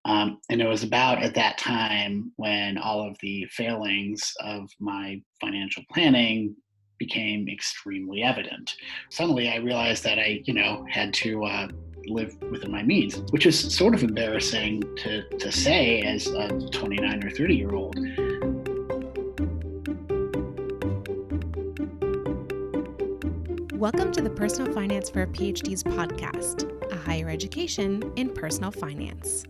And it was about at that time when all of the failings of my financial planning became extremely evident. Suddenly I realized that I had to live within my means, which is sort of embarrassing to say as a 29 or 30-year-old. Welcome to the Personal Finance for PhDs podcast, a higher education in personal finance.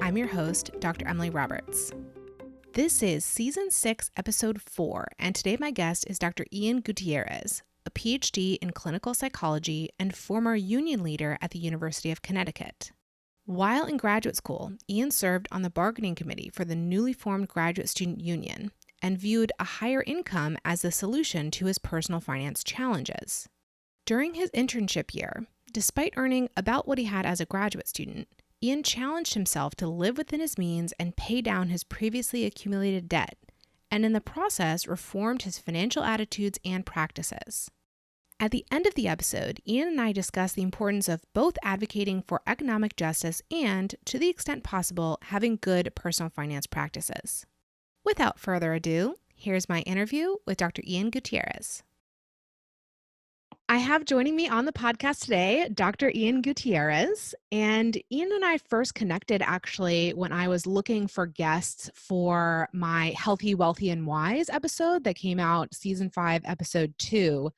I'm your host, Dr. Emily Roberts. This is Season 6, Episode 4, and today my guest is Dr. Ian Gutierrez, a PhD in clinical psychology and former union leader at the University of Connecticut. While in graduate school, Ian served on the bargaining committee for the newly formed graduate student union and viewed a higher income as the solution to his personal finance challenges. During his internship year, despite earning about what he had as a graduate student, Ian challenged himself to live within his means and pay down his previously accumulated debt, and in the process reformed his financial attitudes and practices. At the end of the episode, Ian and I discuss the importance of both advocating for economic justice and, to the extent possible, having good personal finance practices. Without further ado, here's my interview with Dr. Ian Gutierrez. I have joining me on the podcast today, Dr. Ian Gutierrez, and Ian and I first connected actually when I was looking for guests for my Healthy, Wealthy, and Wise episode that came out Season 5, Episode 2.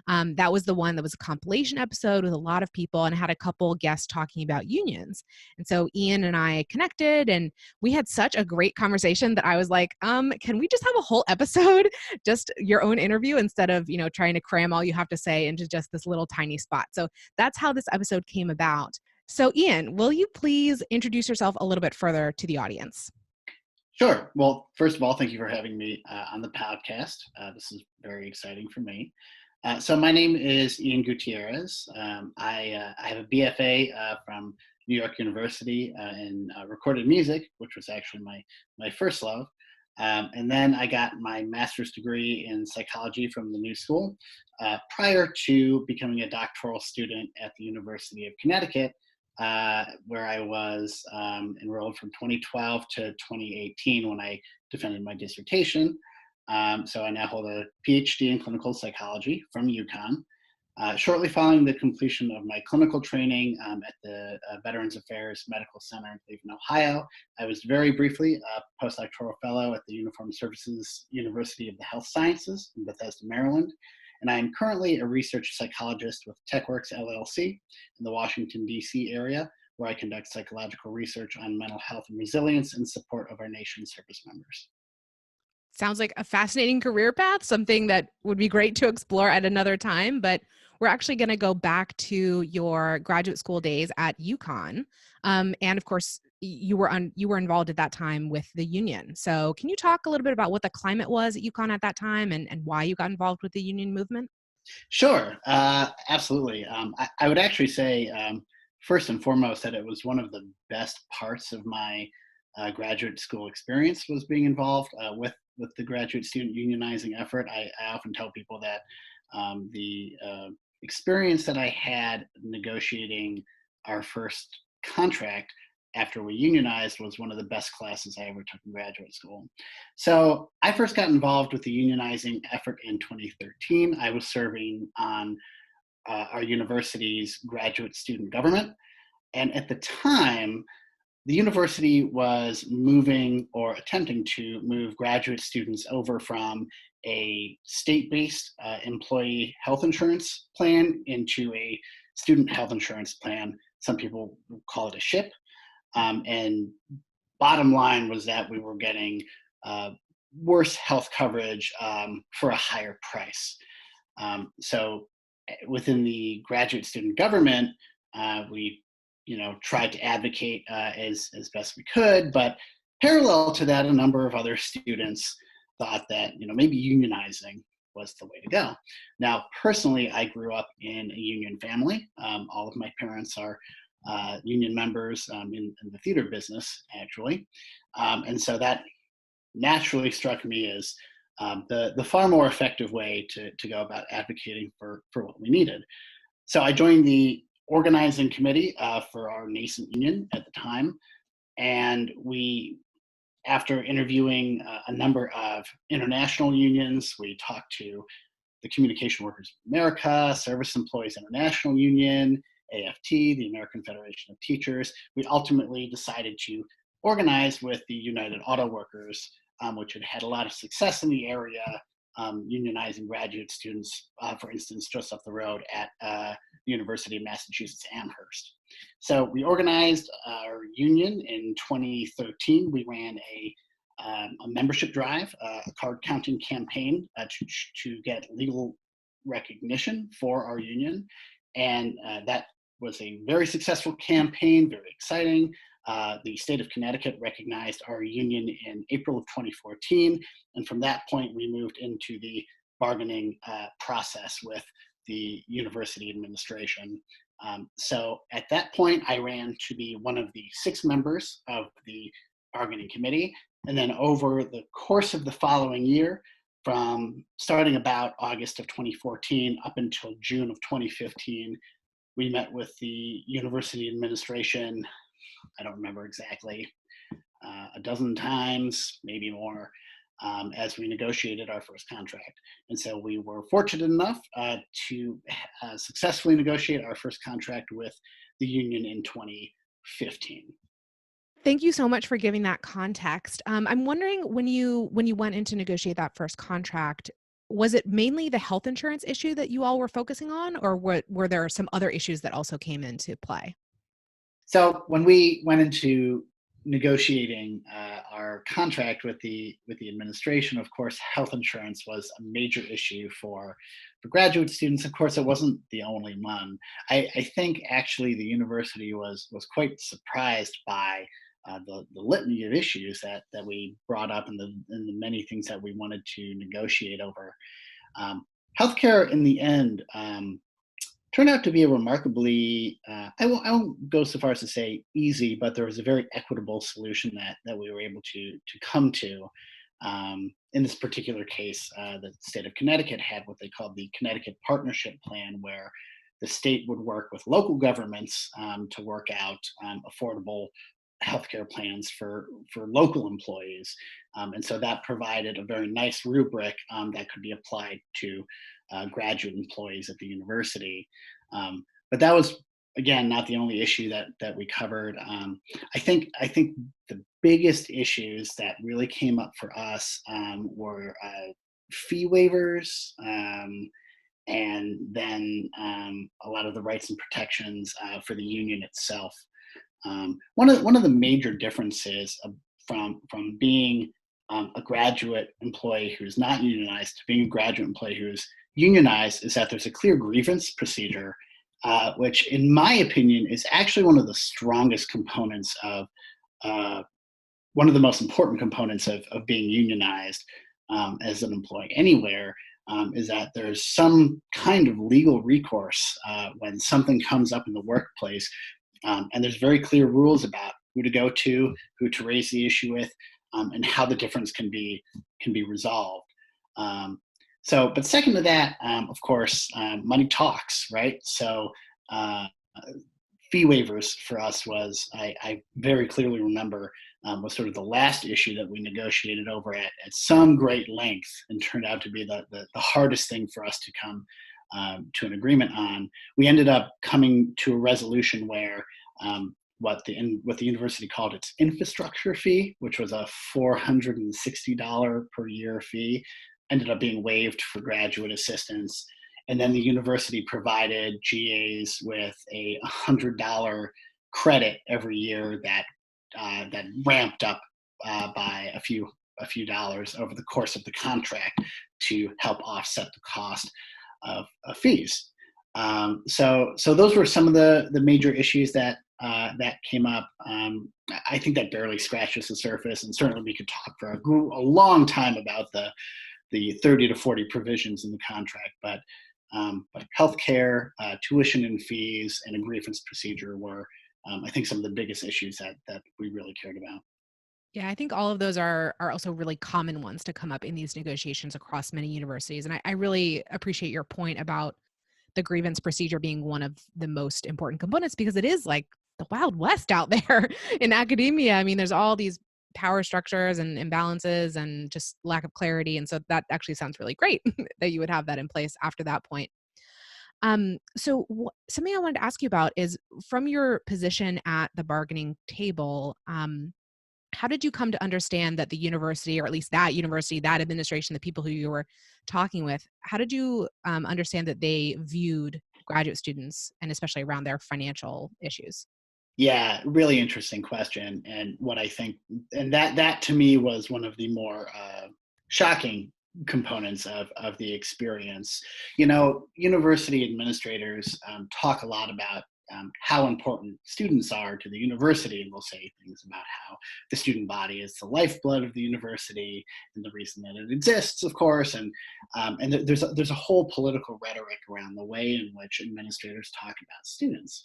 That was the one that was a compilation episode with a lot of people and had a couple guests talking about unions. And so Ian and I connected and we had such a great conversation that I was like, can we just have a whole episode, just your own interview instead of, trying to cram all you have to say into just this little tiny spot. So that's how this episode came about. So Ian, will you please introduce yourself a little bit further to the audience? Sure. Well, first of all, thank you for having me on the podcast. This is very exciting for me. So my name is Ian Gutierrez. I have a BFA from New York University in recorded music, which was actually my first love. And then I got my master's degree in psychology from the New School prior to becoming a doctoral student at the University of Connecticut, where I was enrolled from 2012 to 2018 when I defended my dissertation. So I now hold a PhD in clinical psychology from UConn. Shortly following the completion of my clinical training at the Veterans Affairs Medical Center in Cleveland, Ohio, I was very briefly a postdoctoral fellow at the Uniformed Services University of the Health Sciences in Bethesda, Maryland. And I am currently a research psychologist with TechWorks LLC in the Washington, D.C. area, where I conduct psychological research on mental health and resilience in support of our nation's service members. Sounds like a fascinating career path, something that would be great to explore at another time, but we're actually going to go back to your graduate school days at UConn. And of course, you were involved at that time with the union. So can you talk a little bit about what the climate was at UConn at that time and why you got involved with the union movement? Sure, absolutely. I would actually say, first and foremost, that it was one of the best parts of my graduate school experience was being involved with the graduate student unionizing effort. I often tell people that the experience that I had negotiating our first contract after we unionized was one of the best classes I ever took in graduate school. So I first got involved with the unionizing effort in 2013. I was serving on our university's graduate student government. And at the time, the university was moving or attempting to move graduate students over from a state-based employee health insurance plan into a student health insurance plan. Some people call it a SHIP. And bottom line was that we were getting worse health coverage for a higher price. So within the graduate student government, we tried to advocate as best we could, but parallel to that, a number of other students thought that maybe unionizing was the way to go. Now, personally, I grew up in a union family. All of my parents are union members in the theater business, actually. And so that naturally struck me as the far more effective way to go about advocating for what we needed. So I joined the organizing committee for our nascent union at the time. And after interviewing a number of international unions, we talked to the Communication Workers of America, Service Employees International Union, AFT, the American Federation of Teachers. We ultimately decided to organize with the United Auto Workers, which had had a lot of success in the area, unionizing graduate students, for instance, just up the road at the University of Massachusetts Amherst. So we organized our union in 2013. We ran a membership drive, a card counting campaign to get legal recognition for our union. And that was a very successful campaign, very exciting. The state of Connecticut recognized our union in April of 2014. And from that point, we moved into the bargaining process with the university administration. So at that point, I ran to be one of the 6 members of the bargaining committee. And then over the course of the following year, from starting about August of 2014 up until June of 2015, we met with the university administration, I don't remember exactly, a dozen times, maybe more, as we negotiated our first contract. And so we were fortunate enough to successfully negotiate our first contract with the union in 2015. Thank you so much for giving that context. I'm wondering, when you went in to negotiate that first contract, was it mainly the health insurance issue that you all were focusing on, or were there some other issues that also came into play? So when we went into negotiating our contract with the administration, of course, health insurance was a major issue for graduate students. Of course, it wasn't the only one. I think actually the university was quite surprised by the litany of issues that we brought up, and the many things that we wanted to negotiate over. Healthcare, in the end, turned out to be a remarkably, I won't go so far as to say easy, but there was a very equitable solution that we were able to come to. In this particular case, the state of Connecticut had what they called the Connecticut Partnership Plan, where the state would work with local governments to work out affordable healthcare plans for local employees. And so that provided a very nice rubric that could be applied to graduate employees at the university. But that was, again, not the only issue that we covered. I think the biggest issues that really came up for us were fee waivers, and then a lot of the rights and protections for the union itself. One of the major differences from being a graduate employee who's not unionized to being a graduate employee who's unionized is that there's a clear grievance procedure, which, in my opinion, is actually one of the strongest components of one of the most important components of being unionized as an employee anywhere. Is that there's some kind of legal recourse when something comes up in the workplace. And there's very clear rules about who to go to, who to raise the issue with, and how the difference can be resolved. But second to that, of course, money talks, right? So fee waivers for us was, I very clearly remember, was sort of the last issue that we negotiated over at some great length, and turned out to be the hardest thing for us to come to an agreement on. We ended up coming to a resolution where what the university called its infrastructure fee, which was a $460 per year fee, ended up being waived for graduate assistants. And then the university provided GAs with a $100 credit every year that ramped up by a few dollars over the course of the contract to help offset the cost of fees. So those were some of the major issues that came up. I think that barely scratches the surface, and certainly we could talk for a long time about the 30 to 40 provisions in the contract. But healthcare, tuition and fees, and a grievance procedure were, I think, some of the biggest issues that we really cared about. Yeah, I think all of those are also really common ones to come up in these negotiations across many universities. And I really appreciate your point about the grievance procedure being one of the most important components, because it is like the Wild West out there in academia. I mean, there's all these power structures and imbalances and just lack of clarity. And so that actually sounds really great that you would have that in place after that point. Something I wanted to ask you about is from your position at the bargaining table, how did you come to understand that the university, or at least that university, that administration, the people who you were talking with, how did you understand that they viewed graduate students and especially around their financial issues? Yeah, really interesting question. And what I think, and that to me was one of the more shocking components of the experience. University administrators talk a lot about how important students are to the university, and they'll say things about how the student body is the lifeblood of the university and the reason that it exists, of course. And there's a whole political rhetoric around the way in which administrators talk about students.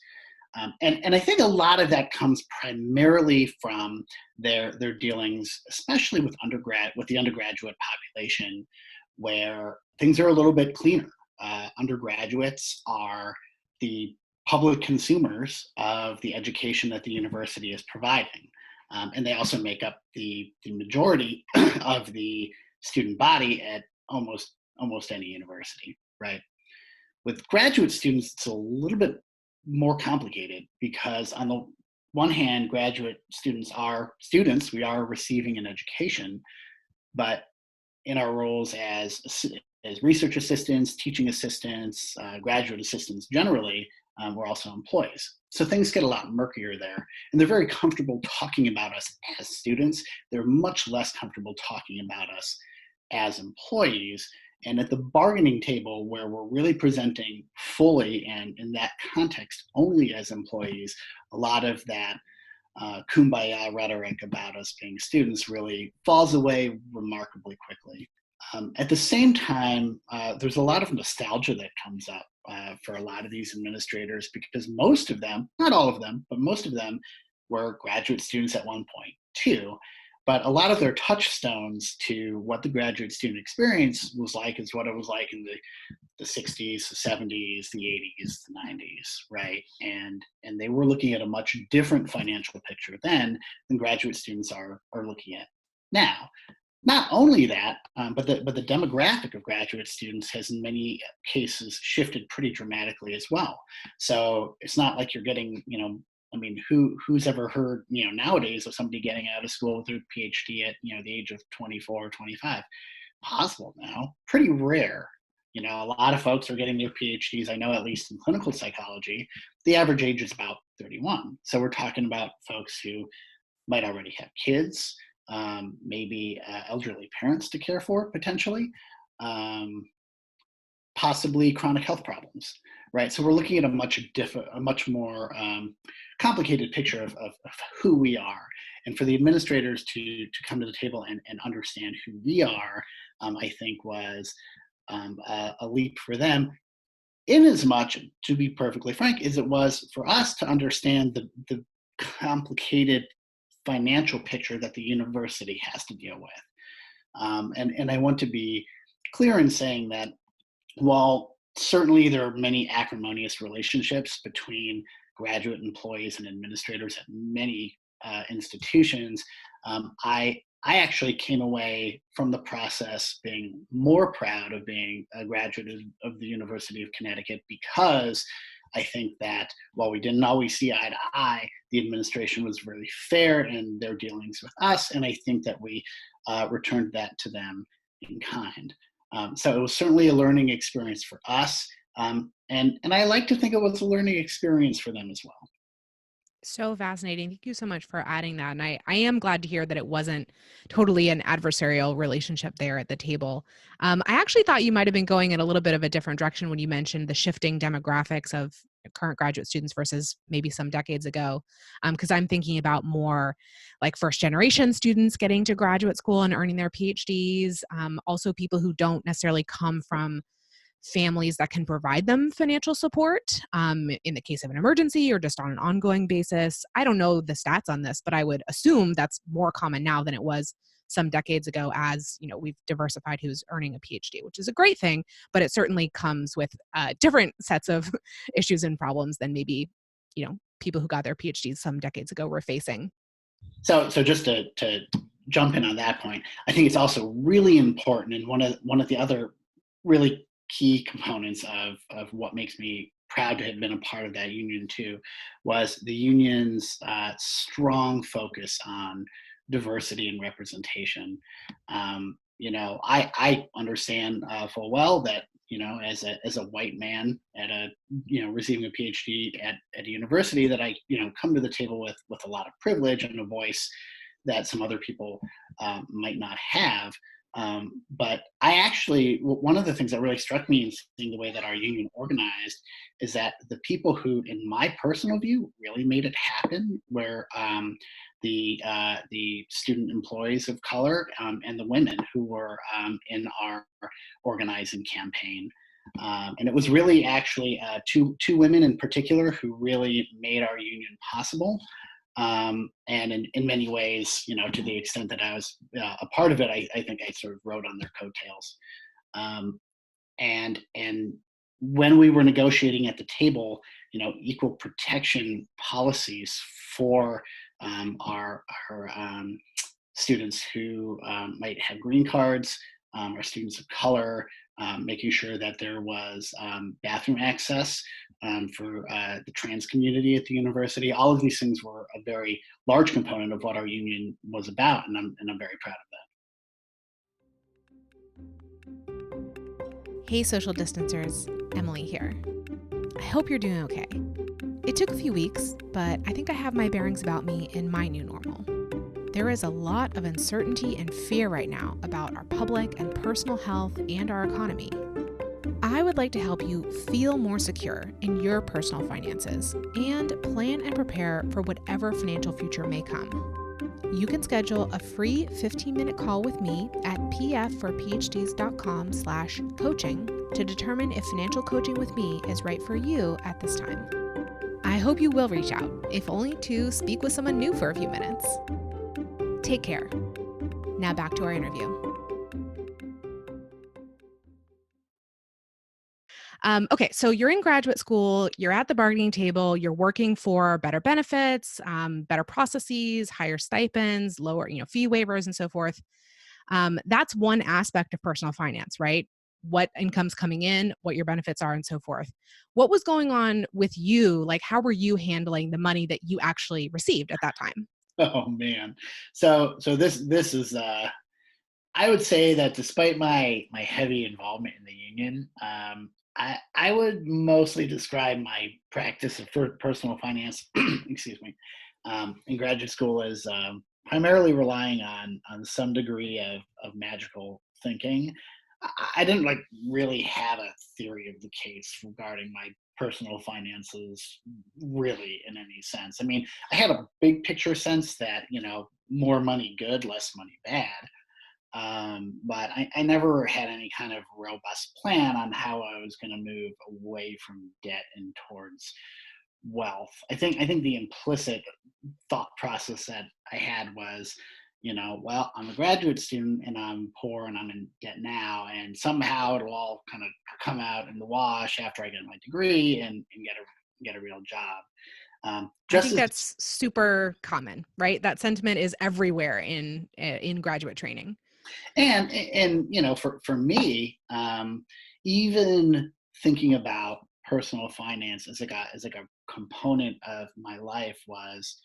And I think a lot of that comes primarily from their dealings, especially with the undergraduate population, where things are a little bit cleaner. Undergraduates are the public consumers of the education that the university is providing, and they also make up the majority of the student body at almost any university, right? With graduate students, it's a little bit more complicated because on the one hand, graduate students are students. We are receiving an education, but in our roles as research assistants, teaching assistants, graduate assistants generally, we're also employees. So things get a lot murkier there. And they're very comfortable talking about us as students. They're much less comfortable talking about us as employees. And at the bargaining table, where we're really presenting fully and in that context only as employees, a lot of that kumbaya rhetoric about us being students really falls away remarkably quickly. At the same time, there's a lot of nostalgia that comes up for a lot of these administrators because most of them, not all of them, but most of them were graduate students at one point too. But a lot of their touchstones to what the graduate student experience was like is what it was like in the 60s, the 70s, the 80s, the 90s, right? And they were looking at a much different financial picture then than graduate students are looking at now. Not only that, but the demographic of graduate students has in many cases shifted pretty dramatically as well. So it's not like you're getting, I mean, who's ever heard, nowadays of somebody getting out of school with their PhD at, the age of 24, 25? Possible now, pretty rare. A lot of folks are getting their PhDs. I know at least in clinical psychology, the average age is about 31. So we're talking about folks who might already have kids, maybe elderly parents to care for potentially, possibly chronic health problems, right? So we're looking at a much more complicated picture of who we are. And for the administrators to come to the table and understand who we are, I think was a leap for them, in as much, to be perfectly frank, as it was for us to understand the complicated financial picture that the university has to deal with. And I want to be clear in saying that while certainly there are many acrimonious relationships between graduate employees and administrators at many institutions, I actually came away from the process being more proud of being a graduate of the University of Connecticut because I think that while we didn't always see eye to eye, the administration was really fair in their dealings with us, and I think that we returned that to them in kind. So it was certainly a learning experience for us, and I like to think it was a learning experience for them as well. So fascinating. Thank you so much for adding that. And I am glad to hear that it wasn't totally an adversarial relationship there at the table. I actually thought you might have been going in a little bit of a different direction when you mentioned the shifting demographics of current graduate students versus maybe some decades ago. Because I'm thinking about more like first generation students getting to graduate school and earning their PhDs. Also people who don't necessarily come from families that can provide them financial support in the case of an emergency or just on an ongoing basis. I don't know the stats on this, but I would assume that's more common now than it was some decades ago as, we've diversified who's earning a PhD, which is a great thing, but it certainly comes with different sets of issues and problems than maybe, people who got their PhDs some decades ago were facing. So just to jump in on that point, I think it's also really important, and one of the other really key components of what makes me proud to have been a part of that union too, was the union's strong focus on diversity and representation. I understand full well that as a white man at a receiving a PhD at a university, that I come to the table with a lot of privilege and a voice that some other people might not have. But one of the things that really struck me in seeing the way that our union organized is that the people who, in my personal view, really made it happen were the student employees of color and the women who were in our organizing campaign. And it was really actually two women in particular who really made our union possible. And in many ways, to the extent that I was a part of it, I think I sort of rode on their coattails. And when we were negotiating at the table, equal protection policies for our students who might have green cards, our students of color, making sure that there was bathroom access for the trans community at the university. All of these things were a very large component of what our union was about, and I'm very proud of that. Hey, social distancers, Emily here. I hope you're doing okay. It took a few weeks, but I think I have my bearings about me in my new normal. There is a lot of uncertainty and fear right now about our public and personal health and our economy. I would like to help you feel more secure in your personal finances and plan and prepare for whatever financial future may come. You can schedule a free 15-minute call with me at pfforphds.com/coaching to determine if financial coaching with me is right for you at this time. I hope you will reach out, if only to speak with someone new for a few minutes. Take care. Now back to our interview. Okay, so you're in graduate school, you're at the bargaining table, you're working for better benefits, better processes, higher stipends, lower, fee waivers, and so forth. That's one aspect of personal finance, right? What income's coming in, what your benefits are, and so forth. What was going on with you? Like, how were you handling the money that you actually received at that time? Oh man, so this is I would say that despite my heavy involvement in the union, I would mostly describe my practice of personal finance, excuse me, in graduate school as primarily relying on some degree of magical thinking. I didn't really have a theory of the case regarding my personal finances really in any sense. I mean, I had a big picture sense that, more money good, less money bad. But I never had any kind of robust plan on how I was going to move away from debt and towards wealth. I think the implicit thought process that I had was, well, I'm a graduate student and I'm poor and I'm in debt now, and somehow it'll all kind of come out in the wash after I get my degree and get a real job. I think that's super common, right? That sentiment is everywhere in graduate training. And for me, even thinking about personal finance as like a component of my life was,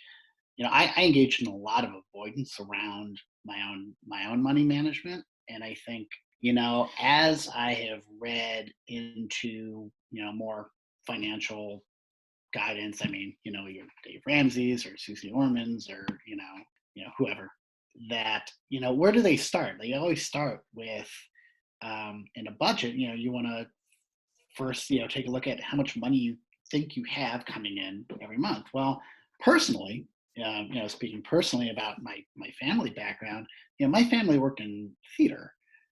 I engaged in a lot of avoidance around my own money management. And I think, as I have read into, more financial guidance, I mean, your Dave Ramsey's or Susie Orman's or, whoever, that, where do they start? They always start with, in a budget, you want to first, take a look at how much money you think you have coming in every month. Well, personally, speaking personally about my family background, my family worked in theater.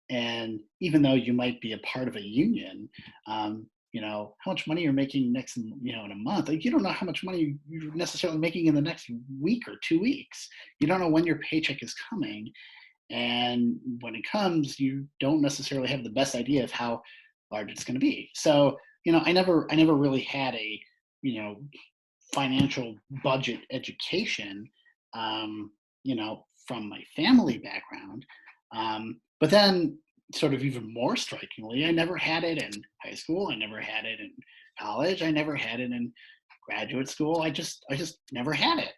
And even though you might be a part of a union, how much money you're making next, in a month, you don't know how much money you're necessarily making in the next week or 2 weeks. You don't know when your paycheck is coming. And when it comes, you don't necessarily have the best idea of how large it's going to be. So, I never really had a, financial budget education, from my family background. But then, sort of even more strikingly, I never had it in high school. I never had it in college. I never had it in graduate school. I just never had it.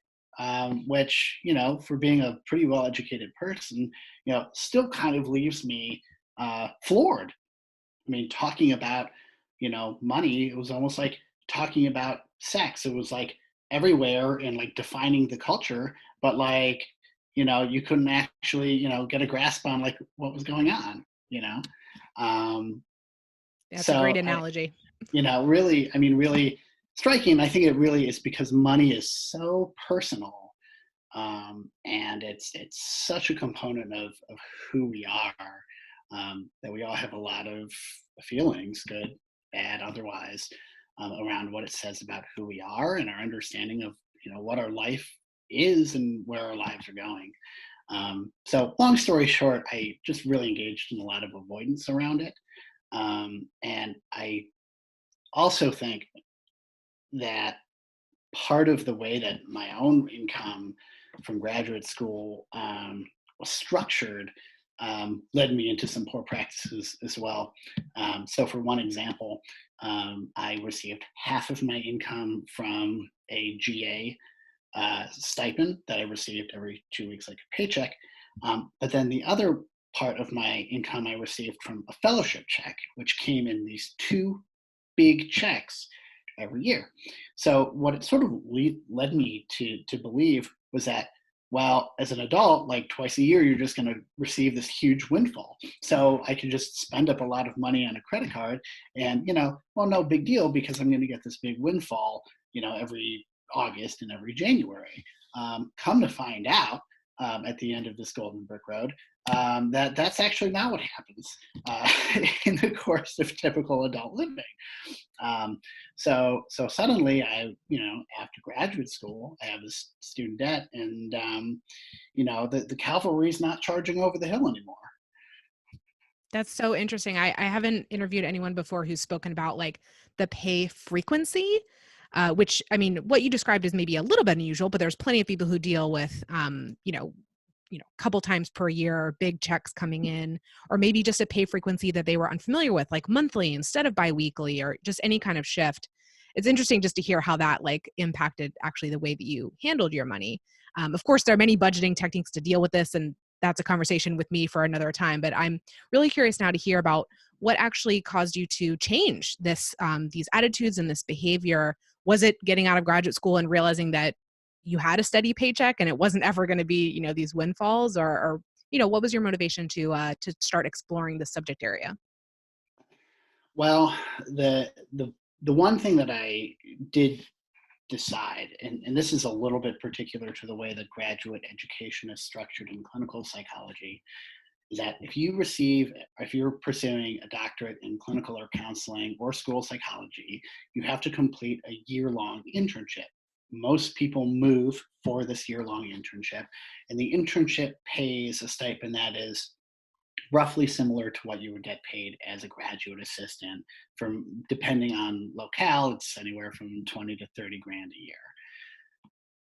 Which, for being a pretty well educated person, still kind of leaves me floored. I mean, talking about, money, it was almost like talking about sex. It was like everywhere and like defining the culture, but like, you couldn't actually, get a grasp on like what was going on, you know? Um, That's a great so, analogy. really, I mean, really striking. I think it really is because money is so personal. And it's such a component of who we are, that we all have a lot of feelings, good, bad, otherwise, around what it says about who we are and our understanding of what our life is and where our lives are going. So long story short, I just really engaged in a lot of avoidance around it, and I also think that part of the way that my own income from graduate school was structured led me into some poor practices as well. So, for one example, I received half of my income from a GA stipend that I received every 2 weeks, like a paycheck. But then the other part of my income I received from a fellowship check, which came in these two big checks every year. So what it sort of led me to believe was that, well, as an adult, like twice a year, you're just going to receive this huge windfall. So I could just spend up a lot of money on a credit card, and well, no big deal because I'm going to get this big windfall, every August and every January. Come to find out, at the end of this Golden Brick Road, that's actually not what happens in the course of typical adult living. So suddenly after graduate school, I have this student debt, and the cavalry is not charging over the hill anymore. That's so interesting. I haven't interviewed anyone before who's spoken about like the pay frequency, which I mean, what you described is maybe a little bit unusual, but there's plenty of people who deal with, a couple times per year, big checks coming in, or maybe just a pay frequency that they were unfamiliar with, like monthly instead of biweekly, or just any kind of shift. It's interesting just to hear how that like impacted actually the way that you handled your money. Of course, there are many budgeting techniques to deal with this, and that's a conversation with me for another time. But I'm really curious now to hear about what actually caused you to change these attitudes and this behavior. Was it getting out of graduate school and realizing that you had a steady paycheck and it wasn't ever going to be, these windfalls, or what was your motivation to start exploring this subject area? Well, the one thing that I did decide, and this is a little bit particular to the way that graduate education is structured in clinical psychology, is that if you're pursuing a doctorate in clinical or counseling or school psychology, you have to complete a year-long internship. Most people move for this year-long internship, and the internship pays a stipend that is roughly similar to what you would get paid as a graduate assistant. From depending on locale, it's anywhere from 20 to 30 grand a year.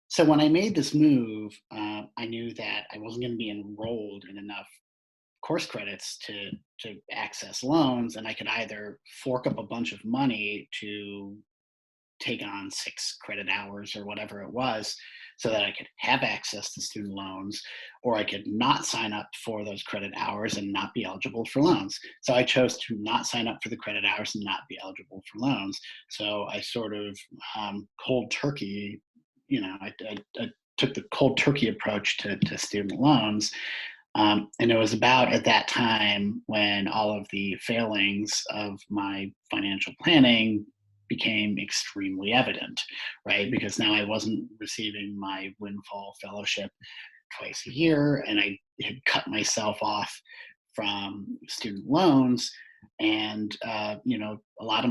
So when I made this move, I knew that I wasn't going to be enrolled in enough course credits to access loans, and I could either fork up a bunch of money to take on 6 credit hours or whatever it was so that I could have access to student loans, or I could not sign up for those credit hours and not be eligible for loans. So I chose to not sign up for the credit hours and not be eligible for loans. So I sort of cold turkey, I took the cold turkey approach to student loans. And it was about at that time when all of the failings of my financial planning became extremely evident, right? Because now I wasn't receiving my windfall fellowship twice a year, and I had cut myself off from student loans. And, a lot of